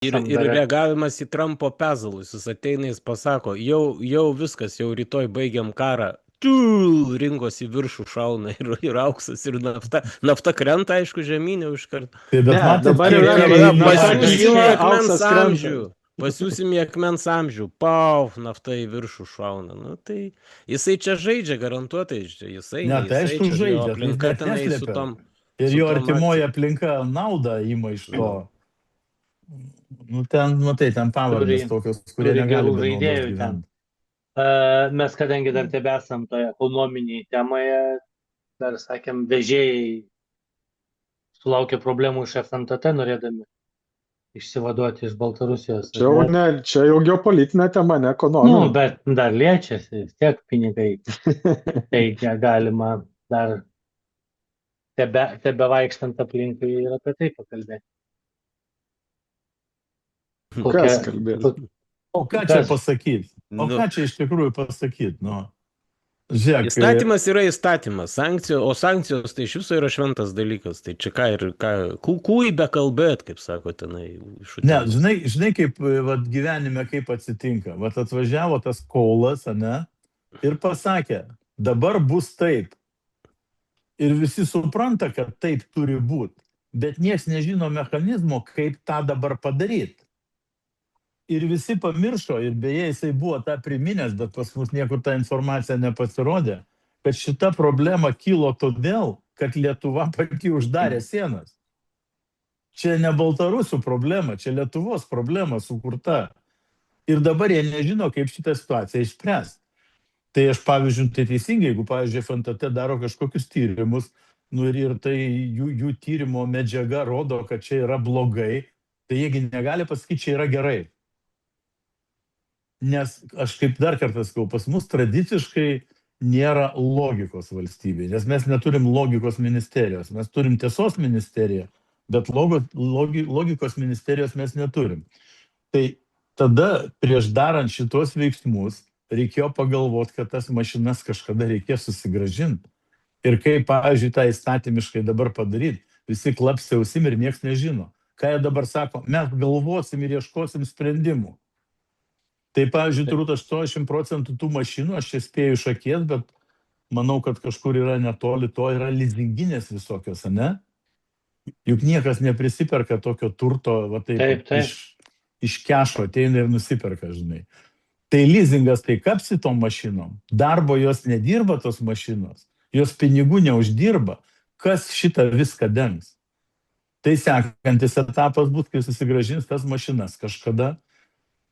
Ir reagavimas į Trumpo pezalus, jis ateina, jis pasako, jau viskas, jau rytoj baigiam karą, rinkos į viršų šauna ir auksas, ir nafta. Nafta krenta, aišku, žemynė iš karto. Tai bet matot, dabar yra, Pasiūsim į akmens amžių, nafta į viršų šauna. Nu, tai jisai čia žaidžia, garantuotai, jisai. Ne, tai aišku žaidžia, aplinka tenai su tom. Ir jo artimoji aplinka naudą ima iš to. Nu, ten, matai, ten pavardės tokios, kurie negali žaidėjų ten. Mes, kadangi dar tebesam toje ekonominiai temoje, dar sakėm, vežėjai sulaukia problemų iš FNTT, norėdami išsivaduoti iš Baltarusijos. Čia jau geopolitinė tema, ne ekonominė. Nu, bet dar liečiasi, vis tiek pinigai teikia, galima dar tebe vaikštant aplinkai ir apie tai pakalbėti. Kas kalbėti? O ką čia pasakyti? O ką čia iš tikrųjų pasakyti? Nu, žiūrėk, įstatymas yra įstatymas, o sankcijos tai iš viso yra šventas dalykas. Tai čia kūj be kalbėt, kaip sako tenai. Ne, žinai kaip gyvenime kaip atsitinka. Atvažiavo tas Kaulas, ane, ir pasakė, dabar bus taip. Ir visi supranta, kad taip turi būti. Bet nieks nežino mechanizmo, kaip tą dabar padaryti. Ir visi pamiršo, ir beje jisai buvo tą priminęs, bet pas mus niekur ta informacija nepasirodė, kad šita problema kilo todėl, kad Lietuva pati uždarė sienas. Čia ne Baltarusių problema, čia Lietuvos problema sukurta. Ir dabar jie nežino, kaip šitą situaciją išspręsti. Tai aš, pavyzdžiui, tai teisingai, jeigu, pavyzdžiui, FNTT daro kažkokius tyrimus, nu ir tai jų tyrimo medžiaga rodo, kad čia yra blogai, tai jiegi negali pasakyti, čia yra gerai. Nes aš kaip dar kartą sakau, pas mus tradiciškai nėra logikos valstybėje, nes mes neturim logikos ministerijos, mes turim tiesos ministeriją, bet logikos ministerijos mes neturim. Tai tada prieš darant šitos veiksmus reikėjo pagalvoti, kad tas mašinas kažkada reikės susigrąžinti. Ir kaip, pavyzdžiui, tą įstatymiškai dabar padaryti, visi klapsi ausim ir nieks nežino. Ką jie dabar sako, mes galvosim ir ieškosim sprendimų. Tai, pavyzdžiui, turbūt 80% tų mašinų, aš čia spėju iš akies, bet manau, kad kažkur yra netoli to, yra lizinginės visokios, ne? Juk niekas neprisiperka tokio turto, taip. Iš kešo ateina ir nusiperka, žinai. Tai lizingas tai kapsi tom mašinom, darbo jos nedirba tos mašinos, jos pinigų neuždirba, kas šitą viską dengs. Tai sekantis etapas bus, kai susigrąžins tas mašinas kažkada.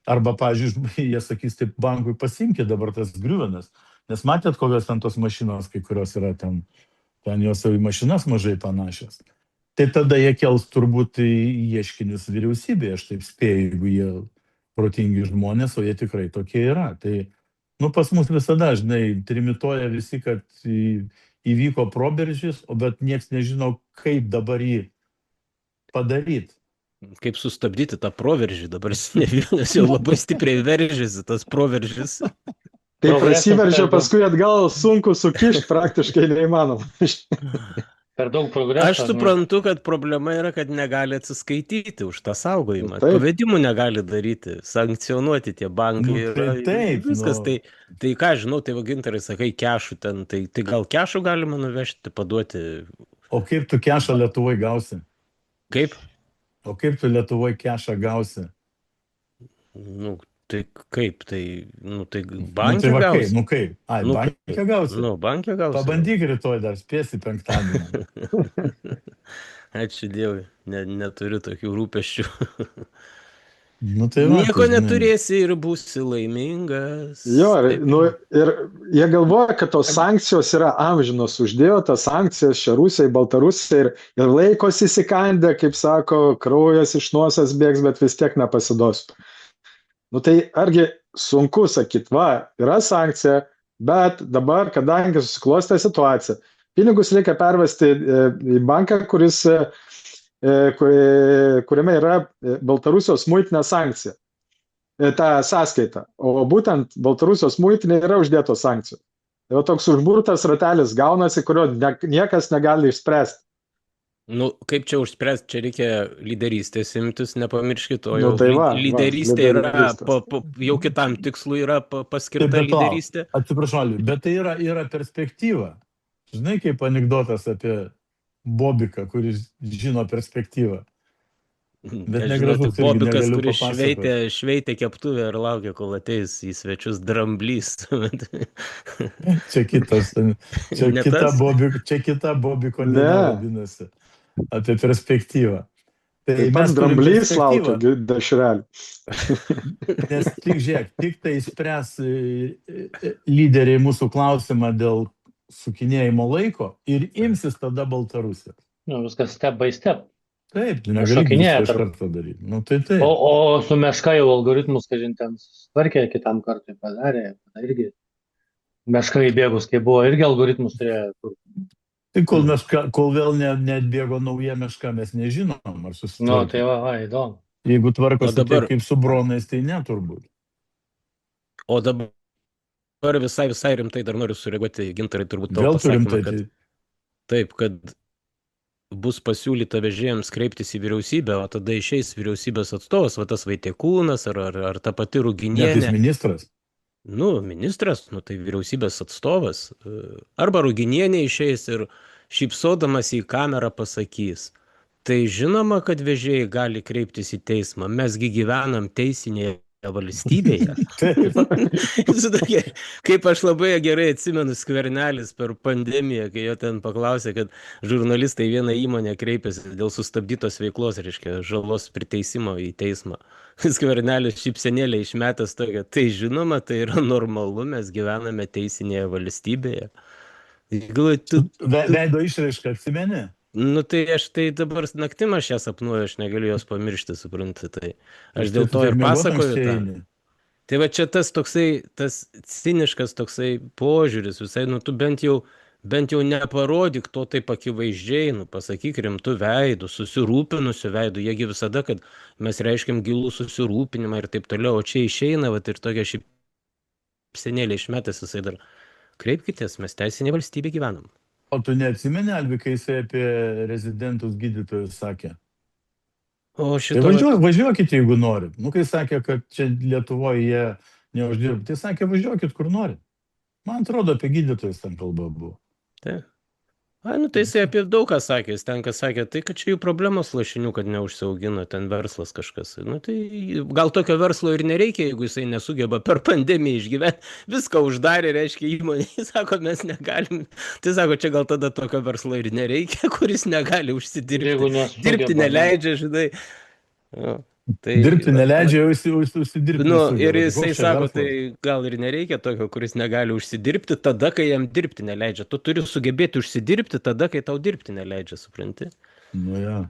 Arba, pavyzdžiui, jie sakys, taip bankui pasimkit dabar tas griuvenas, nes matėt, kokios ten tos mašinos, kai kurios yra ten jos jau į mašinas mažai panašios. Tai tada jie kels turbūt ieškinius vyriausybėje, aš taip spėju, jeigu jie protingi žmonės, o jie tikrai tokie yra. Tai, pas mus visada, žinai, trimituoja visi, kad įvyko proveržis, bet nieks nežino, kaip dabar jį padaryti. Kaip sustabdyti tą proveržį, dabar nes jau labai stipriai veržėsi tas proveržis. Tai prasiveržia, paskui atgal sunku sukišti, praktiškai neįmanoma. Per daug progreso. Aš suprantu, kad problema yra, kad negali atsiskaityti už tą saugojimą. Pavedimų negali daryti, sankcionuoti tie bankai. Taip. Viskas. Tai ką, žinau, tai Gintarai, sakai, kešų ten, tai gal kešų galima nuvežti, paduoti. O kaip tu kešą Lietuvoj gausi? Kaip? O kaip tu Lietuvoj kešą gausi? Tai kaip? Tai bankė gausi. Kaip? Bankė gausi. Bankė gausi. Pabandyk rytoj dar, spėsi penktadienį. Ačiū Dievui, neturiu tokių rūpesčių. Tai nieko neturėsi ir būsi laimingas. Jo, ir jie galvoja, kad tos sankcijos yra amžinos, uždėjo tas sankcijas čia Rusijai, Baltarusijai ir laikosi įsikandę, kaip sako, kraujas iš nosies bėgs, bet vis tiek nepasiduos. Tai argi sunku sakyti, yra sankcija, bet dabar, kadangi susiklostė situacija, pinigus reikia pervesti į banką, kuriame yra Baltarusijos muitinė sankcija, ta sąskaita, o būtent Baltarusijos muitinė yra uždėtos sankcijos. Tai toks užburtas ratelis gaunasi, kurio niekas negali išspręsti. Nu, kaip čia užspręsti, čia reikia lyderystės imtis, nepamirškit, o Nu jau tai va, lyderystė yra, lyderystės. jau kitam tikslui yra Taip, paskirta bet lauk, lyderystė. atsiprašau, Aliu, bet tai yra perspektyva. Žinai, kaip anekdotas apie Bobiką, kuris žino perspektyvą. Bet Aš žinau, negražus tik irgi Bobikas, negaliu kuris papasakot. šveitė keptuvę ir laukia, kol ateis į svečius dramblys. Čia kitas, čia Ne kita tas? Bobiko Ne. daina vadinasi. Apie perspektyvą. Tai Tai pats mes turim dramblys laukia perspektyvą, dešrelių. nes tik tai spręs lyderiai mūsų klausimą dėl sukinėjimo laiko ir imsis tada Baltarusijos. Nu, viskas step by step. Taip, negali Šokinėja visko iš tarp- karto daryti. Nu, tai taip. O su Meška jau algoritmus, kažin ten tvarkė, kitam kartui padarė. Tada irgi Meška įbėgus, kai buvo, irgi algoritmus turėjo. Tai kol vėl neatbėgo nauja Meška, mes nežinom, ar Nu, susitvarkė. tai va, įdomu. Jeigu tvarkosi O dabar- taip kaip su Bronais, tai neturbūt. O dabar visai rimtai dar noriu sureaguoti, Gintarai, turbūt tavo Vėl turim pasakymą, tai. kad taip, kad bus pasiūlyta vežėjams kreiptis į vyriausybę, o tada išeis vyriausybės atstovas, va tas Vaitiekūnas ar ta pati Net jis Ruginienė. ministras. Nu, ministras, nu tai vyriausybės atstovas. Arba Ruginienė išeis ir šypsodamas į kamerą pasakys. Tai žinoma, kad vežėjai gali kreiptis į teismą. Mesgi gyvenam teisinėje valstybėje. Taip. Kaip aš labai gerai atsimenu Skvernelis per pandemiją, kai jo ten paklausė, kad žurnalistai vieną įmonę kreipėsi dėl sustabdytos veiklos, reiškia, žalos priteisimo į teismą. Skvernelis šypsenėlę išmetęs tokia, tai žinoma, tai yra normalu, mes gyvename teisinėje valstybėje. Galvoju, Veido išraišką, atsimeni? nu tai aš tai dabar naktim aš ją sapnuoju, aš negaliu jos pamiršti, suprantu, tai aš dėl to ir pasakoju tą. Tai va čia tas toksai, tas ciniškas toksai požiūris visai, nu tu bent jau neparodyk to taip akivaizdžiai, nu pasakyk rimtų veidų, susirūpinusių veidų, jiegi visada, kad mes reiškiam gilų susirūpinimą ir taip toliau, o čia išeina, va ir tokia šypsenėlė išmetęs jisai dar, kreipkitės, mes teisinė valstybė gyvenam. O tu neatsimeni, Alvi, kai jisai apie rezidentus gydytojus sakė? O Tai šito... važiuokit, jeigu norit. Nu, kai sakė, kad čia Lietuvoje jie neuždirba, tai sakė, važiuokit, kur norit. Man atrodo, apie gydytojus ten kalba buvo. Tai. Ai, nu tai jisai apie daug ką sakė, jis ten ką sakė, tai kad čia jų problemos lašinių, kad neužsiaugino, ten verslas kažkas. Nu tai gal tokio verslo ir nereikia, jeigu jisai nesugeba per pandemiją išgyventi, viską uždarė, reiškia įmonė, jis sako, mes negalim, tai sako, čia gal tada tokio verslo ir nereikia, kuris negali užsidirbti, dirbti neleidžia, žinai. Nu, tai, dirbti neleidžia, jau užsidirbti. Nu, ir jisai sako, tai gal ir nereikia tokio, kuris negali užsidirbti tada, kai jam dirbti neleidžia. Tu turi sugebėti užsidirbti tada, kai tau dirbti neleidžia, supranti? Nu, ja.